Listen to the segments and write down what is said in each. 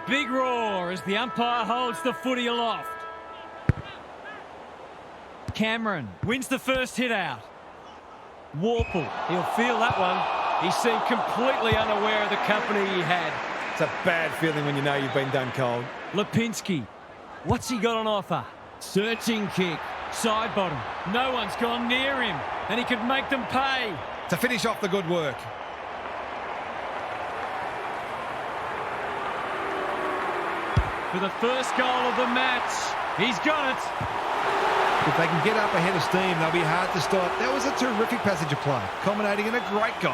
Big roar as the umpire holds the footy aloft. Cameron wins the first hit out. Warple, he'll feel that one. He seemed completely unaware of the company he had. It's a bad feeling when you know you've been done cold. Lipinski, what's he got on offer? Searching kick, side bottom. No one's gone near him, and he could make them pay. To finish off the good work. For the first goal of the match, he's got it. If they can get up ahead of steam, they'll be hard to stop. That was a terrific passage of play, culminating in a great goal.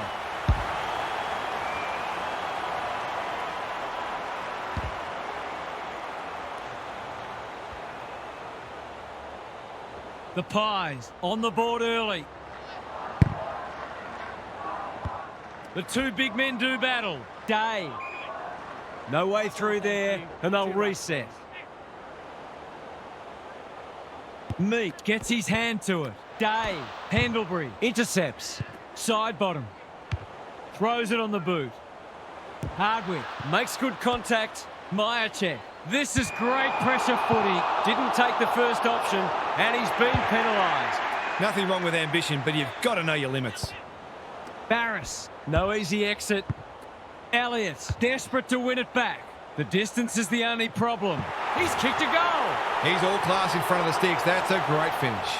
The Pies on the board early. The two big men do battle. Day. No way through there, and they'll reset. Meat gets his hand to it. Day. Pendlebury intercepts. Side bottom. Throws it on the boot. Hardwick makes good contact. Myercheck. This is great pressure footy. Didn't take the first option, and he's been penalised. Nothing wrong with ambition, but you've got to know your limits. Barris. No easy exit. Elliott, desperate to win it back. The distance is the only problem. He's kicked a goal. He's all class in front of the sticks. That's a great finish.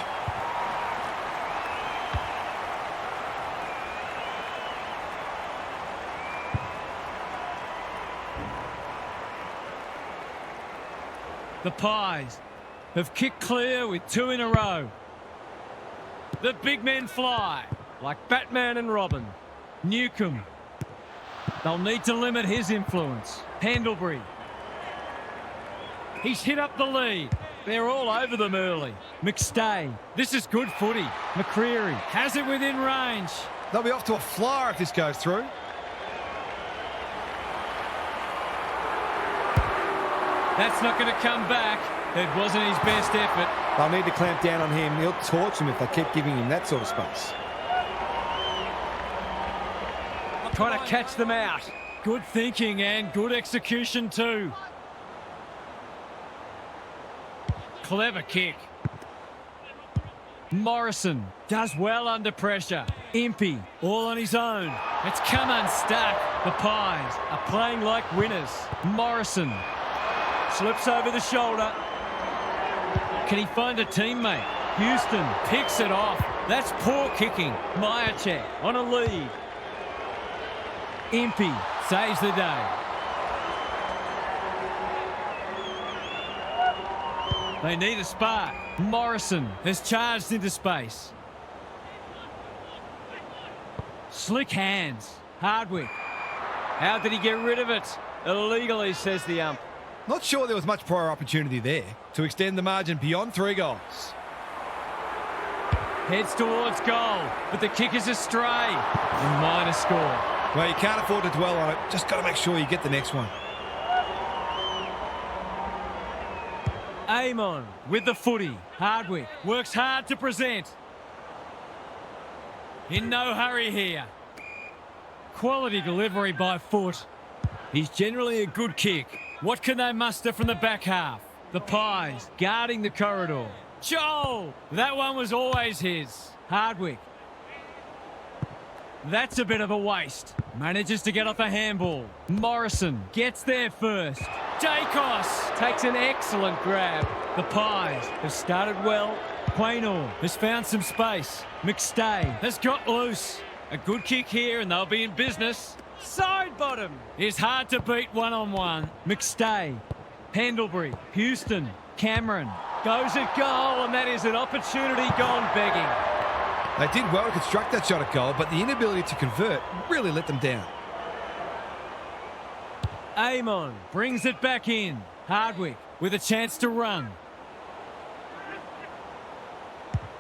The Pies have kicked clear with 2 in a row. The big men fly like Batman and Robin. Newcomb. They'll need to limit his influence. Pendlebury. He's hit up the lead. They're all over them early. McStay. This is good footy. McCreary has it within range. They'll be off to a flyer if this goes through. That's not going to come back. It wasn't his best effort. They'll need to clamp down on him. He'll torch him if they keep giving him that sort of space. Trying to catch them out. Good thinking and good execution too. Clever kick. Morrison does well under pressure. Impey all on his own. It's come unstuck. The Pies are playing like winners. Morrison slips over the shoulder. Can he find a teammate? Houston picks it off. That's poor kicking. Myercheck on a lead. Impey saves the day. They need a spark. Morrison has charged into space. Slick hands. Hardwick. How did he get rid of it? Illegally, says the ump. Not sure there was much prior opportunity there to extend the margin beyond 3 goals. Heads towards goal, but the kick is astray. And minor score. Well, you can't afford to dwell on it. Just got to make sure you get the next one. Amon with the footy. Hardwick works hard to present. In no hurry here. Quality delivery by foot. He's generally a good kick. What can they muster from the back half? The Pies guarding the corridor. Joel! That one was always his. Hardwick. That's a bit of a waste. Manages to get off a handball. Morrison gets there first. Dacos takes an excellent grab. The Pies have started well. Quaynor has found some space. McStay has got loose. A good kick here and they'll be in business. Side bottom is hard to beat one-on-one. McStay, Pendlebury, Houston, Cameron goes at goal, and that is an opportunity gone begging. They did well to construct that shot at goal, but the inability to convert really let them down. Amon brings it back in. Hardwick with a chance to run.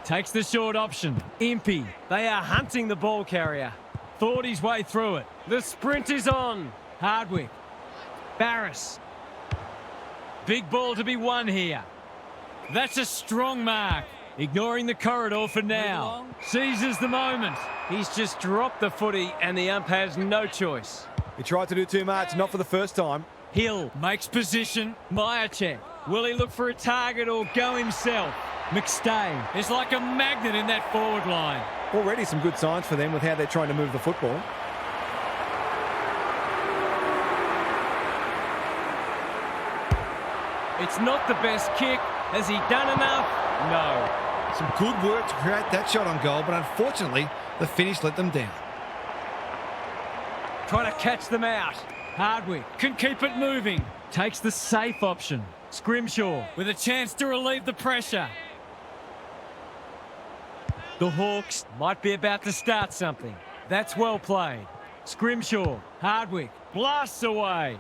Takes the short option. Impey, they are hunting the ball carrier. Thought his way through it. The sprint is on. Hardwick. Barris. Big ball to be won here. That's a strong mark. Ignoring the corridor for now. Seizes the moment. He's just dropped the footy and the ump has no choice. He tried to do too much, not for the first time. Hill makes position. Myercheck. Will he look for a target or go himself? McStay is like a magnet in that forward line. Already some good signs for them with how they're trying to move the football. It's not the best kick. Has he done enough? No. Some good work to create that shot on goal, but unfortunately, the finish let them down. Trying to catch them out. Hardwick can keep it moving. Takes the safe option. Scrimshaw with a chance to relieve the pressure. The Hawks might be about to start something. That's well played. Scrimshaw, Hardwick, blasts away.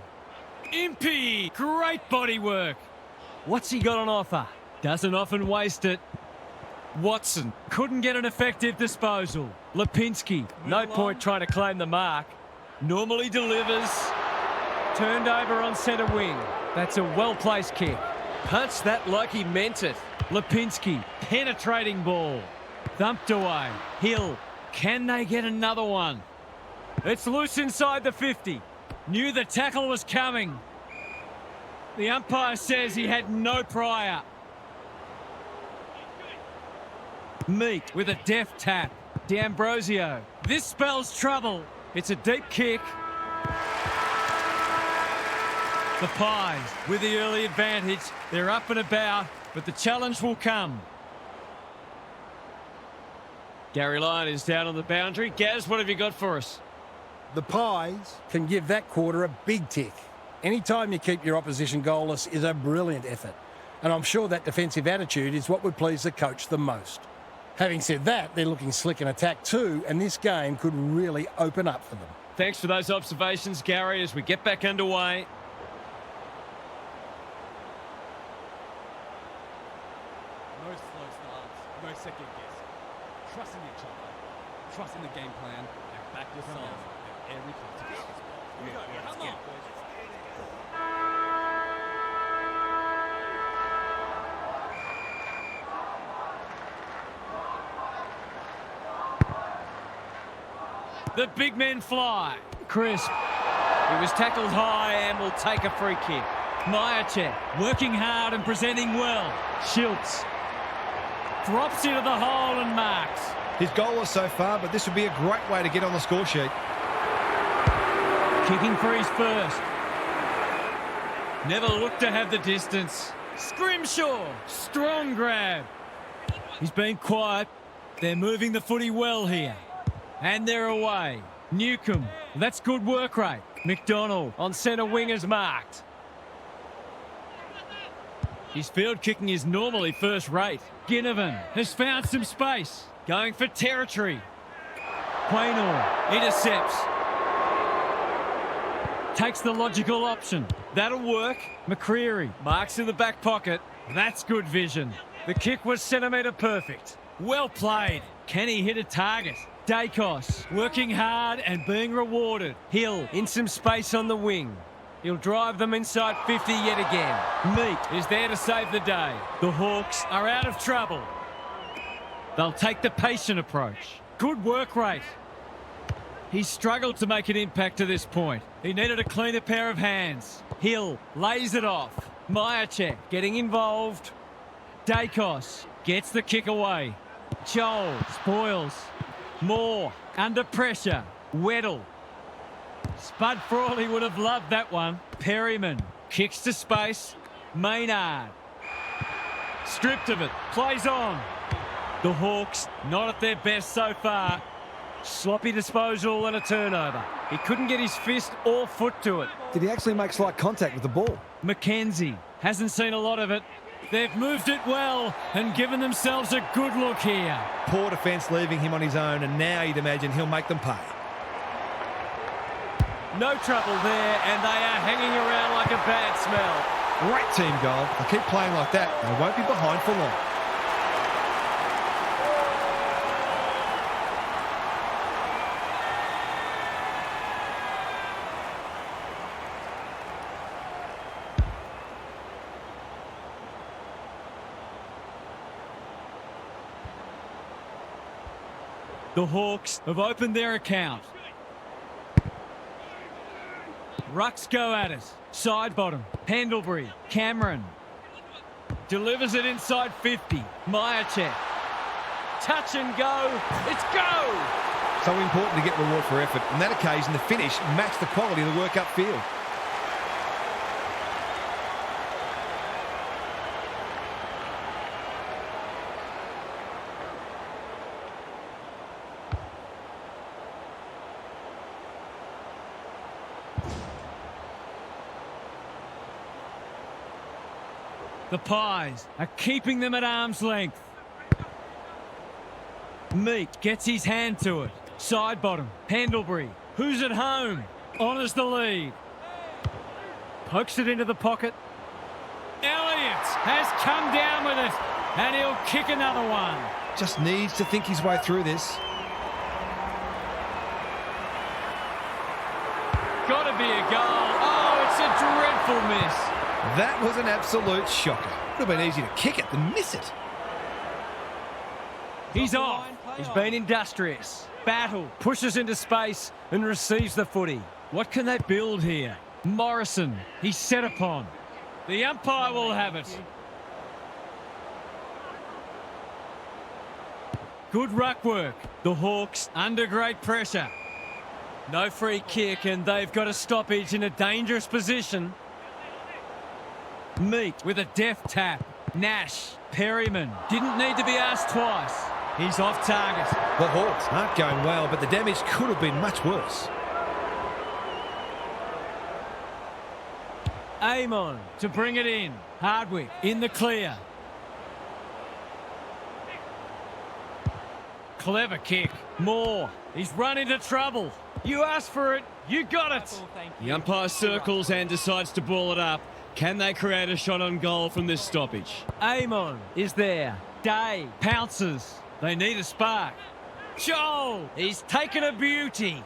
Impey, great body work. What's he got on offer? Doesn't often waste it. Watson couldn't get an effective disposal. Lipinski, no point trying to claim the mark. Normally delivers. Turned over on centre wing. That's a well-placed kick. Punched that like he meant it. Lipinski, penetrating ball. Thumped away. Hill, can they get another one? It's loose inside the 50. Knew the tackle was coming. The umpire says he had no prior. Meek with a deft tap. D'Ambrosio. This spells trouble. It's a deep kick. The Pies with the early advantage. They're up and about, but the challenge will come. Gary Lyon is down on the boundary. Gaz, what have you got for us? The Pies can give that quarter a big tick. Anytime you keep your opposition goalless is a brilliant effort. And I'm sure that defensive attitude is what would please the coach the most. Having said that, they're looking slick in attack too, and this game could really open up for them. Thanks for those observations, Gary, as we get back underway. No slow starts, no second guess. Trusting each other, trusting the game plan, and back yourself in every contest. Here we go, come on. The big men fly. Crisp. He was tackled high and will take a free kick. Myercheck working hard and presenting well. Schultz drops into the hole and marks. He's goalless so far, but this would be a great way to get on the score sheet. Kicking for his first. Never looked to have the distance. Scrimshaw. Strong grab. He's been quiet. They're moving the footy well here. And they're away. Newcomb. That's good work rate. McDonald on centre wing is marked. His field kicking is normally first rate. Ginnivan has found some space. Going for territory. Quaynor intercepts. takes the logical option. That'll work. McCreary marks in the back pocket. That's good vision. The kick was centimetre perfect. Well played. Can he hit a target? Dacos working hard and being rewarded. Hill in some space on the wing. He'll drive them inside 50 yet again. Meat is there to save the day. The Hawks are out of trouble. They'll take the patient approach. Good work rate. He struggled to make an impact to this point. He needed a cleaner pair of hands. Hill lays it off. Myercheck getting involved. Dacos gets the kick away. Joel spoils. Moore under pressure. Weddle. Spud Frawley would have loved that one. Perryman kicks to space. Maynard. Stripped of it. Plays on. The Hawks not at their best so far. Sloppy disposal and a turnover. He couldn't get his fist or foot to it. Did he actually make slight contact with the ball? Mackenzie hasn't seen a lot of it. They've moved it well and given themselves a good look here. Poor defence leaving him on his own, and now you'd imagine he'll make them pay. No trouble there, and they are hanging around like a bad smell. Great team goal. They'll keep playing like that. They won't be behind for long. The Hawks have opened their account. Rucks go at it. Side bottom. Pendlebury. Cameron. Delivers it inside 50. Myercheck. Touch and go. It's go! So important to get reward for effort. On that occasion, the finish matched the quality of the work upfield. The Pies are keeping them at arm's length. Meat gets his hand to it. Side bottom. Pendlebury. Who's at home? Honours the lead. Pokes it into the pocket. Elliott has come down with it. And he'll kick another one. Just needs to think his way through this. Got to be a goal. Oh, it's a dreadful miss. That was an absolute shocker. Would have been easy to kick it than miss it. He's off. He's been industrious. Battle pushes into space and receives the footy. What can they build here? Morrison, he's set upon. The umpire will have it. Good ruck work. The Hawks under great pressure. No free kick, and they've got a stoppage in a dangerous position. Meat with a deft tap. Nash. Perryman didn't need to be asked twice. He's off target. The Hawks aren't going well, but the damage could have been much worse. Amon to bring it in. Hardwick in the clear. Clever kick. Moore. He's run into trouble. You asked for it. You got it. The umpire circles and decides to ball it up. Can they create a shot on goal from this stoppage? Amon is there. Day pounces. They need a spark. Joel, he's taken a beauty.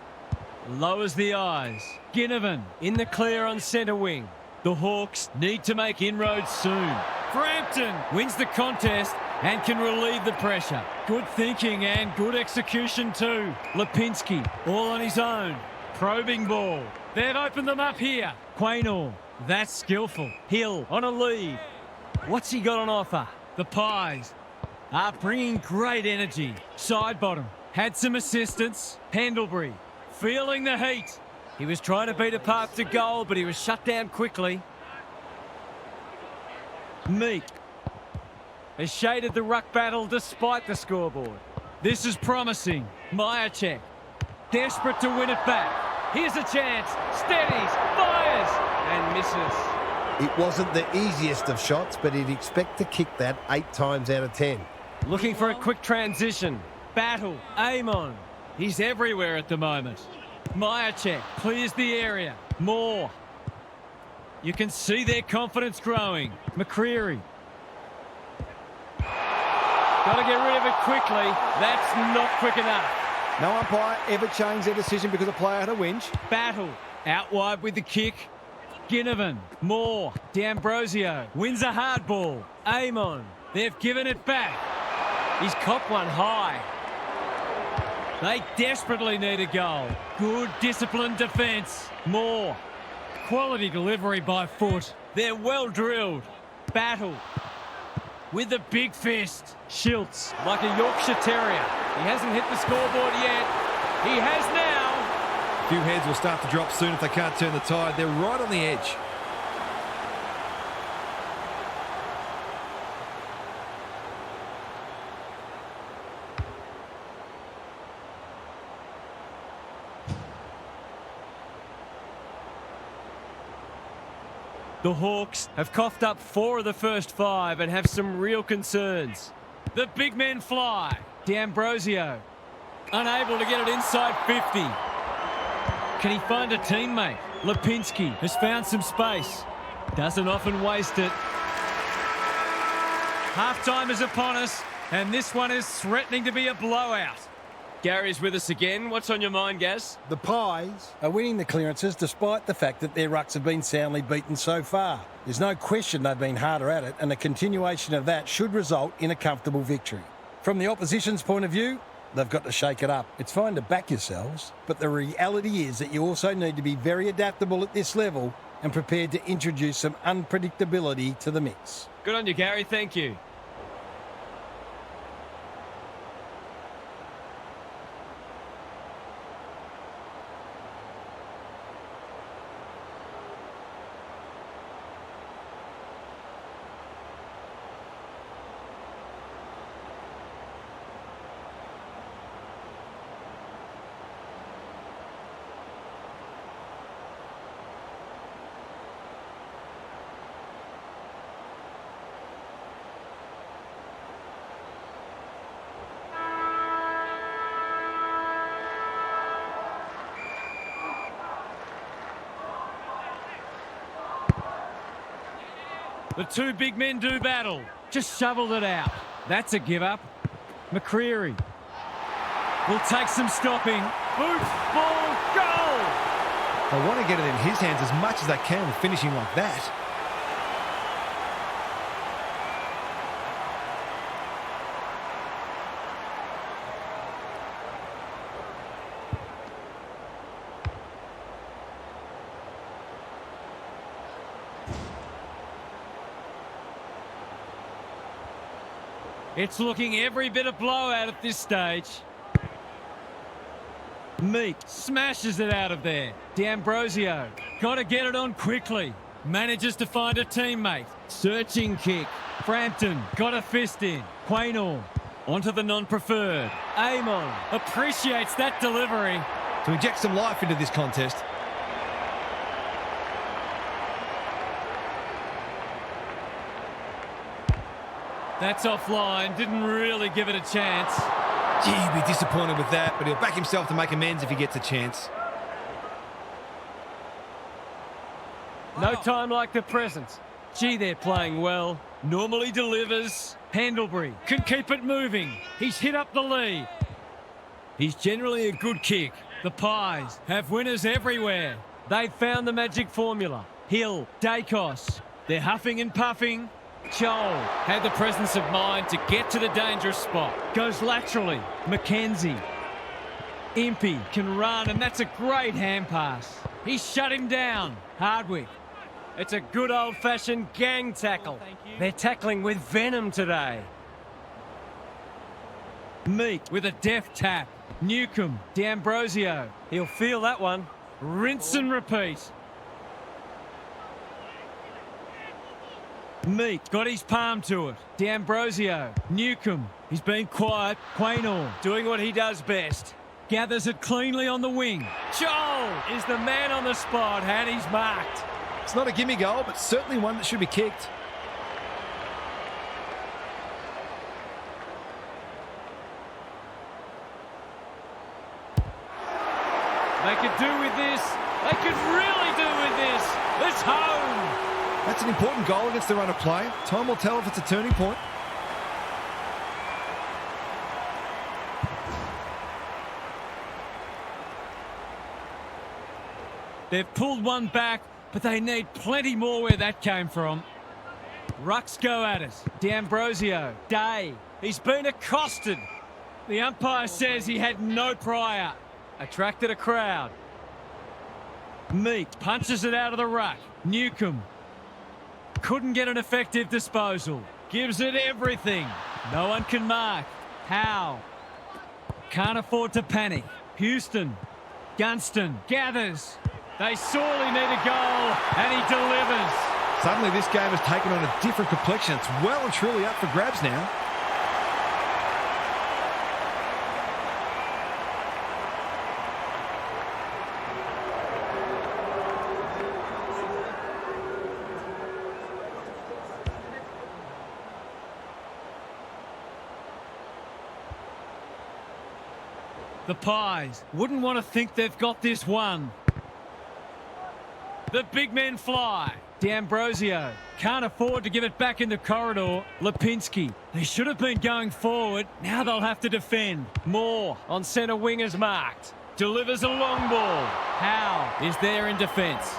Lowers the eyes. Ginnivan in the clear on centre wing. The Hawks need to make inroads soon. Frampton wins the contest and can relieve the pressure. Good thinking and good execution too. Lipinski all on his own. Probing ball. They've opened them up here. Quaynor. That's skillful. Hill on a lead. What's he got on offer? The Pies are bringing great energy. Side bottom. Had some assistance. Pendlebury feeling the heat. He was trying to beat a path to goal, but he was shut down quickly. Meat has shaded the ruck battle despite the scoreboard. This is promising. Myercheck desperate to win it back. Here's a chance. Steadies, fires, and misses. It wasn't the easiest of shots, but he'd expect to kick that 8 times out of 10. Looking for a quick transition. Battle. Amon. He's everywhere at the moment. Myercheck clears the area. Moore. You can see their confidence growing. McCreary. Got to get rid of it quickly. That's not quick enough. No umpire ever changed their decision because a player had a whinge. Battle. Out wide with the kick. Ginnivan. Moore. D'Ambrosio. Wins a hard ball. Amon. They've given it back. He's copped one high. They desperately need a goal. Good disciplined defence. Moore. Quality delivery by foot. They're well drilled. Battle. With the big fist. Schiltz, like a Yorkshire Terrier. He hasn't hit the scoreboard yet. He has now. A few heads will start to drop soon if they can't turn the tide. They're right on the edge. The Hawks have coughed up 4 of the first 5 and have some real concerns. The big men fly. D'Ambrosio, unable to get it inside 50. Can he find a teammate? Lipinski has found some space. Doesn't often waste it. Half-time is upon us, and this one is threatening to be a blowout. Gary's with us again. What's on your mind, Gaz? The Pies are winning the clearances despite the fact that their rucks have been soundly beaten so far. There's no question they've been harder at it, and a continuation of that should result in a comfortable victory. From the opposition's point of view, they've got to shake it up. It's fine to back yourselves, but the reality is that you also need to be very adaptable at this level and prepared to introduce some unpredictability to the mix. Good on you, Gary. Thank you. The two big men do battle. Just shoveled it out. That's a give up. McCreary will take some stopping. Boot, ball, goal! They want to get it in his hands as much as they can with finishing like that. It's looking every bit of blowout at this stage. Meek smashes it out of there. D'Ambrosio got to get it on quickly. Manages to find a teammate. Searching kick. Frampton got a fist in. Quaynor onto the non-preferred. Amon appreciates that delivery. To inject some life into this contest. That's offline. Didn't really give it a chance. Gee, he'd be disappointed with that, but he'll back himself to make amends if he gets a chance. No time like the present. Gee, they're playing well. Normally delivers. Pendlebury can keep it moving. He's hit up the lead. He's generally a good kick. The Pies have winners everywhere. They've found the magic formula. Hill, Dacos. They're huffing and puffing. Joel had the presence of mind to get to the dangerous spot. Goes laterally. McKenzie. Impey can run, and that's a great hand pass. He shut him down. Hardwick. It's a good old-fashioned gang tackle. They're tackling with venom today. Meek with a deft tap. Newcomb. D'Ambrosio. He'll feel that one. Rinse and repeat. Meek got his palm to it. D'Ambrosio. Newcomb. He's been quiet. Quaynor doing what he does best. Gathers it cleanly on the wing. Joel is the man on the spot, and he's marked. It's not a gimme goal, but certainly one that should be kicked. They could do with this. They could really do with this. It's home. That's an important goal against the run of play. Time will tell if it's a turning point. They've pulled one back, but they need plenty more where that came from. Rucks go at it. D'Ambrosio. Day. He's been accosted. The umpire says he had no prior. Attracted a crowd. Meat punches it out of the ruck. Newcomb. Couldn't get an effective disposal. Gives it everything. No one can mark. Howe. Can't afford to panic. Houston. Gunston gathers. They sorely need a goal, and he delivers. Suddenly this game has taken on a different complexion. It's well and truly up for grabs now. The Pies wouldn't want to think they've got this one. The big men fly. D'Ambrosio can't afford to give it back in the corridor. Lipinski, they should have been going forward. Now they'll have to defend. Moore on centre wing is marked. Delivers a long ball. Howe is there in defence.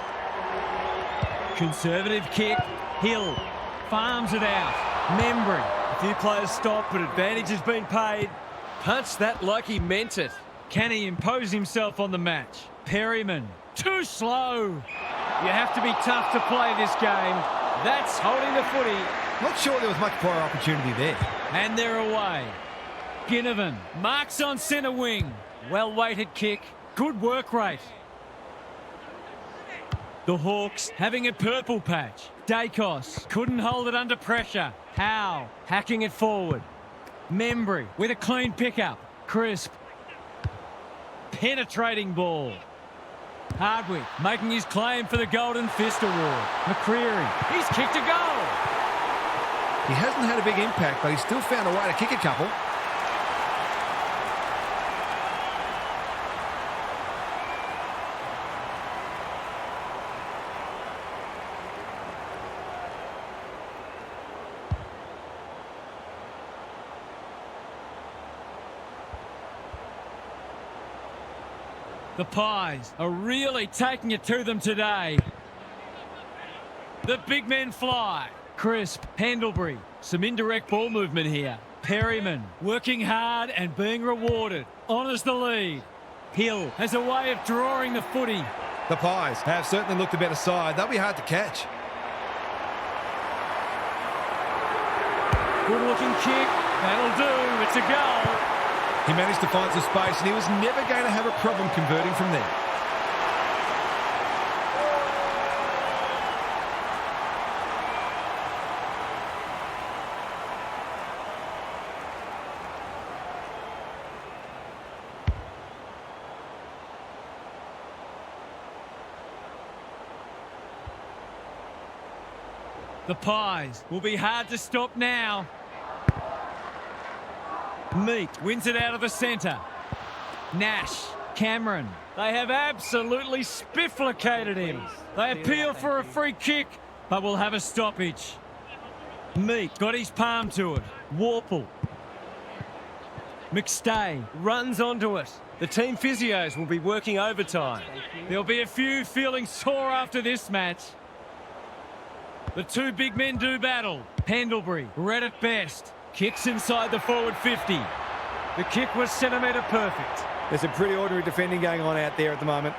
Conservative kick. Hill farms it out. Membry. A few players stop, but advantage has been paid. Punched that like he meant it. Can he impose himself on the match? Perryman. Too slow. You have to be tough to play this game. That's holding the footy. Not sure there was much prior opportunity there. And they're away. Ginnivan marks on centre wing. Well-weighted kick. Good work rate. The Hawks having a purple patch. Dacos couldn't hold it under pressure. Howe hacking it forward. Membry with a clean pickup. Crisp. Penetrating ball. Hardwick making his claim for the Golden Fist Award. McCreary, he's kicked a goal. He hasn't had a big impact, but he's still found a way to kick a couple. The Pies are really taking it to them today. The big men fly. Crisp, Pendlebury. Some indirect ball movement here. Perryman working hard and being rewarded. Honours the lead. Hill has a way of drawing the footy. The Pies have certainly looked a better side. They'll be hard to catch. Good looking kick. That'll do. It's a goal. He managed to find some space, and he was never going to have a problem converting from there. The Pies will be hard to stop now. Meat wins it out of the centre. Nash, Cameron. They have absolutely spifflicated him. They appeal for a free kick, but will have a stoppage. Meat got his palm to it. Warple. McStay runs onto it. The team physios will be working overtime. There'll be a few feeling sore after this match. The two big men do battle. Pendlebury, red at best. Kicks inside the forward 50. The kick was centimetre perfect. There's some pretty ordinary defending going on out there at the moment.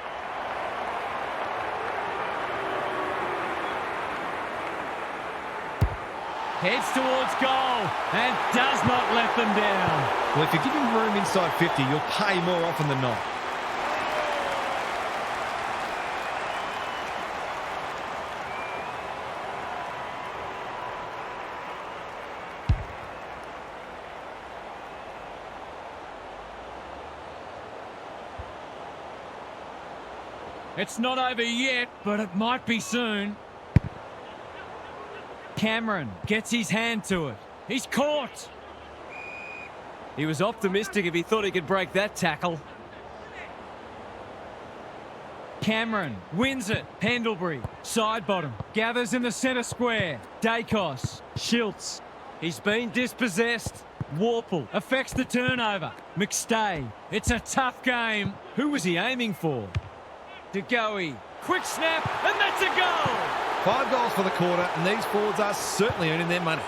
Heads towards goal and does not let them down. Well, if you give him room inside 50, you'll pay more often than not. It's not over yet, but it might be soon. Cameron gets his hand to it. He's caught. He was optimistic if he thought he could break that tackle. Cameron wins it. Pendlebury, side bottom, gathers in the centre square. Dacos, Schiltz. He's been dispossessed. Warple affects the turnover. McStay, it's a tough game. Who was he aiming for? De Goey, quick snap, and that's a goal! 5 goals for the quarter, and these forwards are certainly earning their money.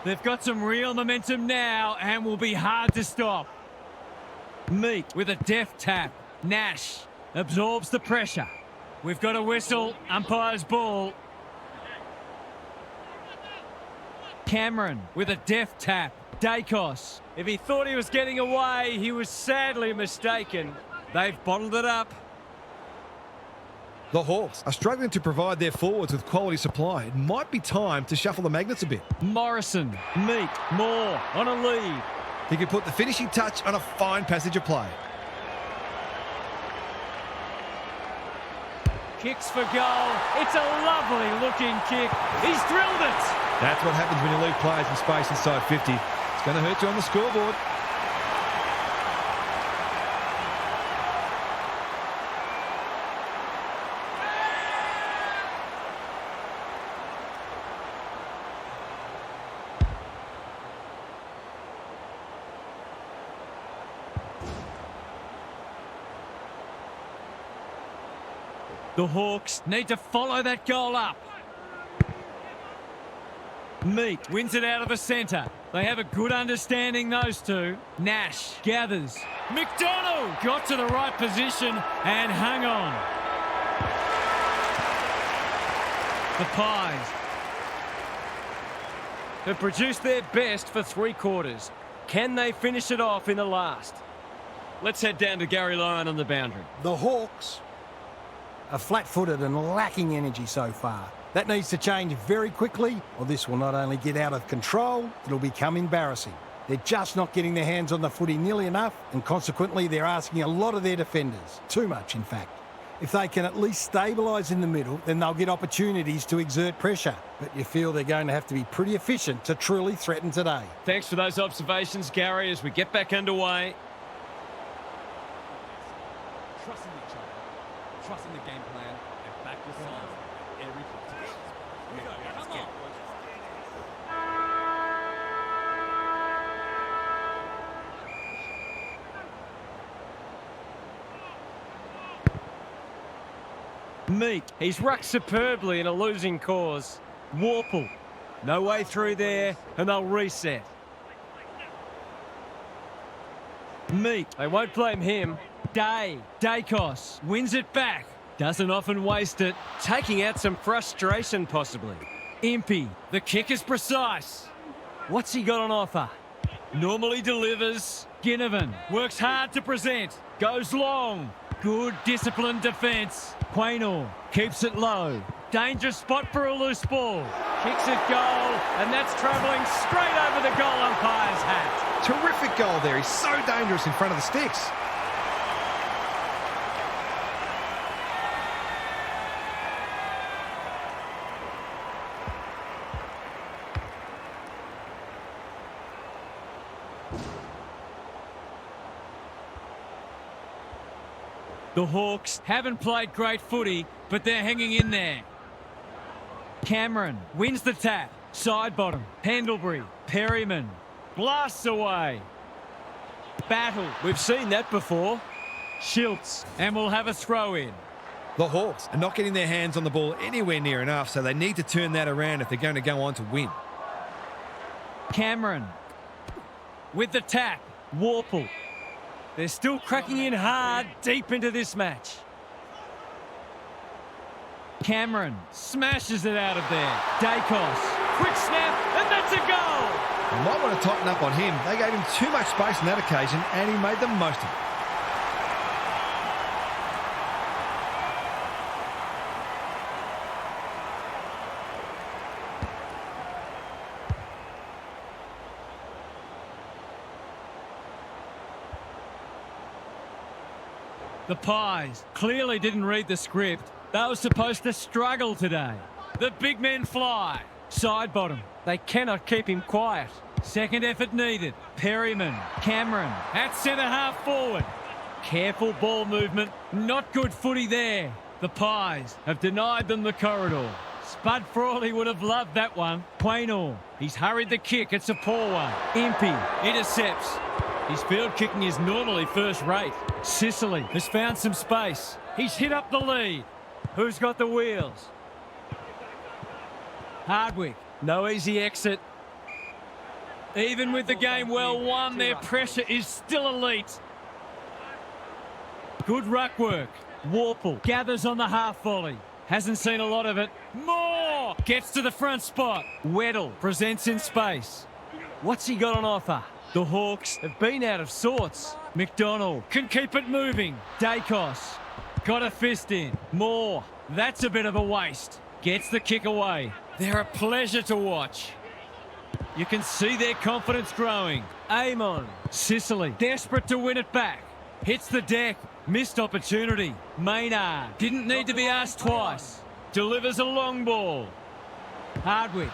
They've got some real momentum now and will be hard to stop. Meek with a deft tap. Nash absorbs the pressure. We've got a whistle. Umpire's ball. Cameron with a deft tap. Dacos. If he thought he was getting away, he was sadly mistaken. They've bottled it up. The Hawks are struggling to provide their forwards with quality supply. It might be time to shuffle the magnets a bit. Morrison, Meek, Moore on a lead. He can put the finishing touch on a fine passage of play. Kicks for goal. It's a lovely looking kick. He's drilled it. That's what happens when you leave players in space inside 50. It's going to hurt you on the scoreboard. The Hawks need to follow that goal up. Meek wins it out of the centre. They have a good understanding, those two. Nash gathers. McDonald got to the right position and hung on. The Pies have produced their best for 3 quarters. Can they finish it off in the last? Let's head down to Gary Lyon on the boundary. The Hawks are flat-footed and lacking energy so far. That needs to change very quickly, or this will not only get out of control, it'll become embarrassing. They're just not getting their hands on the footy nearly enough, and consequently they're asking a lot of their defenders. Too much, in fact. If they can at least stabilise in the middle, then they'll get opportunities to exert pressure. But you feel they're going to have to be pretty efficient to truly threaten today. Thanks for those observations, Gary, as we get back underway. Trusting each other, trusting the game plan, and back yourself at every competition. Come on. Meek, he's rucked superbly in a losing cause. Warple, no way through there, and they'll reset. Meek, they won't blame him. Dacos wins it back. Doesn't often waste it. Taking out some frustration, possibly. Impey, the kick is precise. What's he got on offer? Normally delivers. Ginnivan works hard to present. Goes long. Good disciplined defence. Quaynor keeps it low. Dangerous spot for a loose ball. Kicks it goal, and that's travelling straight over the goal umpire's hat. Terrific goal there. He's so dangerous in front of the sticks. The Hawks haven't played great footy, but they're hanging in there. Cameron wins the tap. Side bottom. Pendlebury. Perryman. Blasts away. Battle. We've seen that before. Schiltz. And we'll have a throw in. The Hawks are not getting their hands on the ball anywhere near enough, so they need to turn that around if they're going to go on to win. Cameron with the tap. Warple. They're still cracking in hard deep into this match. Cameron smashes it out of there. Dacos, quick snap, and that's a goal! You might want to tighten up on him. They gave him too much space on that occasion, and he made the most of it. The Pies clearly didn't read the script. They were supposed to struggle today. The big men fly. Side bottom. They cannot keep him quiet. Second effort needed. Perryman. Cameron. At centre half forward. Careful ball movement. Not good footy there. The Pies have denied them the corridor. Spud Frawley would have loved that one. Quaynor. He's hurried the kick. It's a poor one. Impey intercepts. His field kicking is normally first rate. Sicily has found some space. He's hit up the lead. Who's got the wheels? Hardwick. No easy exit. Even with the game well won, their pressure is still elite. Good ruck work. Warple gathers on the half volley. Hasn't seen a lot of it. Moore gets to the front spot. Weddle presents in space. What's he got on offer? The Hawks have been out of sorts. McDonald can keep it moving. Dacos got a fist in. Moore. That's a bit of a waste. Gets the kick away. They're a pleasure to watch. You can see their confidence growing. Amon. Sicily. Desperate to win it back. Hits the deck. Missed opportunity. Maynard. Didn't need to be asked twice. Delivers a long ball. Hardwick.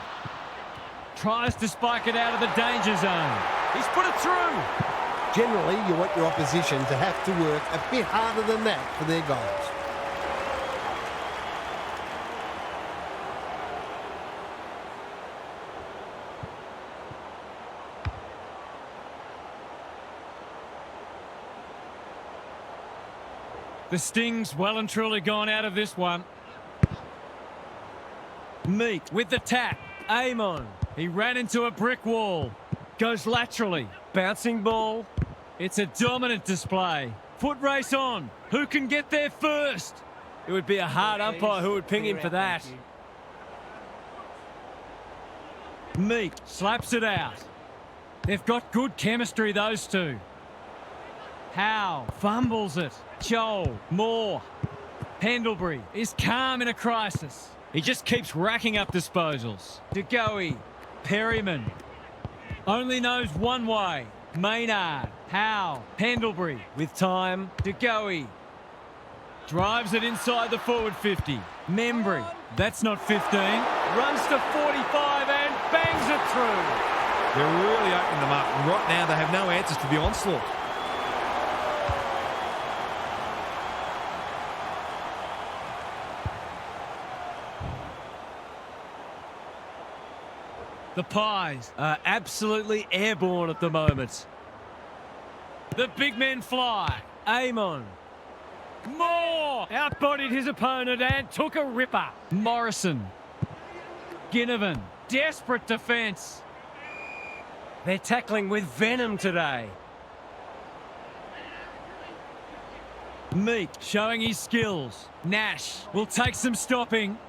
Tries to spike it out of the danger zone. He's put it through. Generally, you want your opposition to have to work a bit harder than that for their goals. The Sting's well and truly gone out of this one. Meat with the tap. Amon. He ran into a brick wall. Goes laterally. Bouncing ball. It's a dominant display. Foot race on. Who can get there first? It would be a hard umpire who would ping him for that. Meat slaps it out. They've got good chemistry, those two. Howe fumbles it. Joel. Moore. Pendlebury is calm in a crisis. He just keeps racking up disposals. DeGoey. Perryman. Only knows one way. Maynard. Howe. Pendlebury. With time. DeGoey. Drives it inside the forward 50. Membry. That's not 15. Runs to 45 and bangs it through. They're really opening them up. And right now, they have no answers to the onslaught. The Pies are absolutely airborne at the moment. The big men fly. Amon. Moore outbodied his opponent and took a ripper. Morrison. Ginnivan. Desperate defence. They're tackling with venom today. Meek showing his skills. Nash will take some stopping.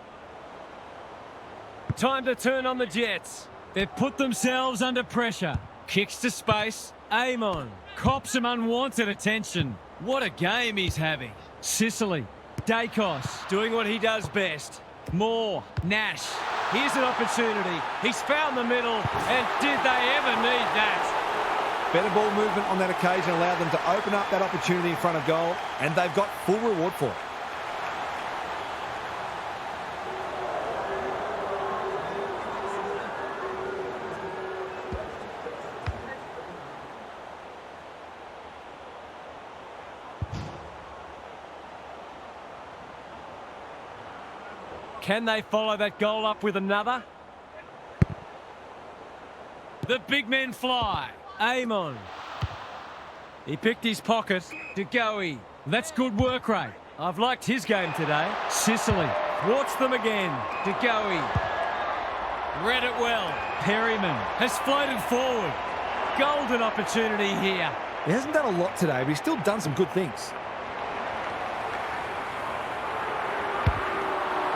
Time to turn on the Jets. They've put themselves under pressure. Kicks to space. Amon cops some unwanted attention. What a game he's having. Sicily. Dacos doing what he does best. Moore. Nash. Here's an opportunity. He's found the middle. And did they ever need that? Better ball movement on that occasion allowed them to open up that opportunity in front of goal, and they've got full reward for it. Can they follow that goal up with another? The big men fly. Amon. He picked his pocket. DeGoey. That's good work rate. I've liked his game today. Sicily. Thwarts them again. DeGoey. Read it well. Perryman has floated forward. Golden opportunity here. He hasn't done a lot today, but he's still done some good things.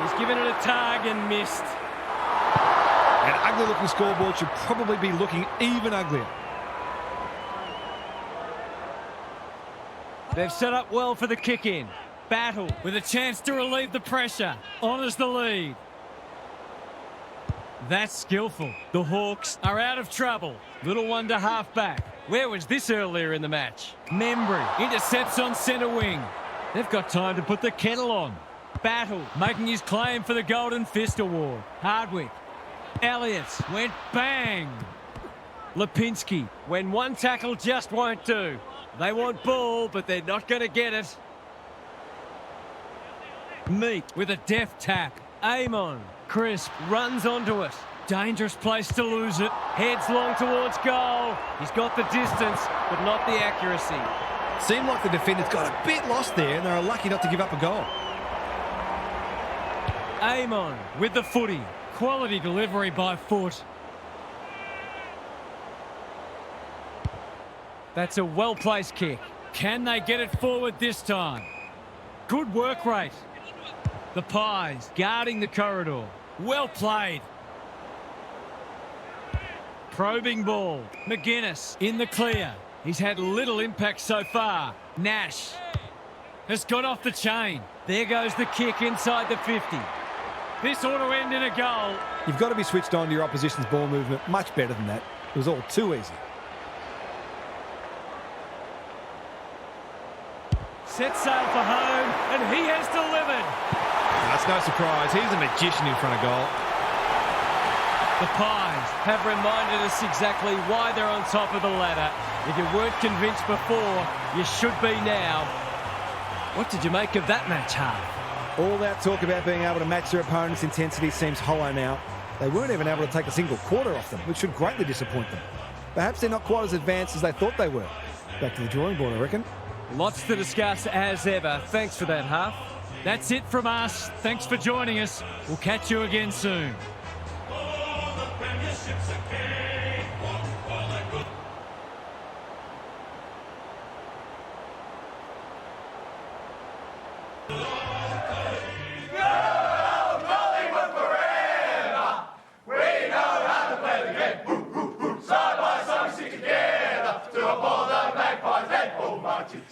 He's given it a tug and missed. An ugly-looking scoreboard should probably be looking even uglier. They've set up well for the kick-in. Battle with a chance to relieve the pressure. Honours the lead. That's skillful. The Hawks are out of trouble. Little one to half-back. Where was this earlier in the match? Membry intercepts on centre wing. They've got time to put the kettle on. Battle making his claim for the Golden Fist Award. Hardwick. Elliott went bang. Lipinski, when one tackle just won't do. They want ball, but they're not going to get it. Meek with a deft tap. Amon. Crisp runs onto it. Dangerous place to lose it. Heads long towards goal. He's got the distance, but not the accuracy. Seemed like the defenders got a bit lost there and they were lucky not to give up a goal. Amon with the footy. Quality delivery by foot. That's a well-placed kick. Can they get it forward this time? Good work rate. The Pies guarding the corridor. Well played. Probing ball. McGuinness in the clear. He's had little impact so far. Nash has got off the chain. There goes the kick inside the 50. This ought to end in a goal. You've got to be switched on to your opposition's ball movement much better than that. It was all too easy. Set sail for home, and he has delivered. That's no surprise. He's a magician in front of goal. The Pies have reminded us exactly why they're on top of the ladder. If you weren't convinced before, you should be now. What did you make of that match, Harv? All that talk about being able to match their opponent's intensity seems hollow now. They weren't even able to take a single quarter off them, which should greatly disappoint them. Perhaps they're not quite as advanced as they thought they were. Back to the drawing board, I reckon. Lots to discuss as ever. Thanks for that, Harv. That's it from us. Thanks for joining us. We'll catch you again soon. Side by side, we stick together to uphold the Magpies, Red Bull marching.